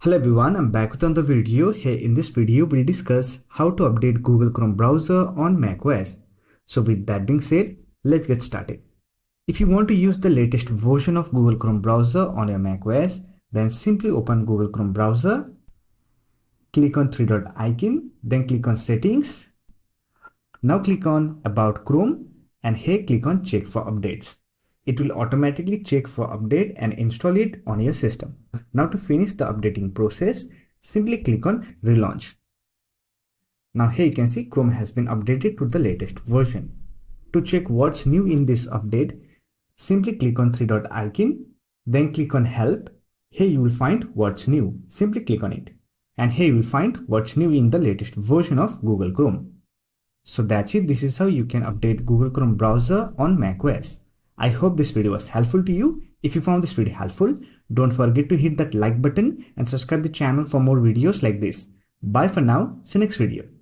Hello everyone, I'm back with another video. Here in this video, we'll discuss how to update Google Chrome browser on macOS. So with that being said, let's get started. If you want to use the latest version of Google Chrome browser on your macOS, then simply open Google Chrome browser, click on three-dot icon, then click on settings. Now click on About Chrome and here click on Check for Updates. It will automatically check for update and install it on your system. Now to finish the updating process, simply click on Relaunch. Now here you can see Chrome has been updated to the latest version. To check what's new in this update, simply click on three-dot icon, then click on Help. Here you will find what's new. Simply click on it. And here you will find what's new in the latest version of Google Chrome. So that's it. This is how you can update Google Chrome browser on macOS. I hope this video was helpful to you. If you found this video helpful, don't forget to hit that like button and subscribe the channel for more videos like this. Bye for now. See you next video.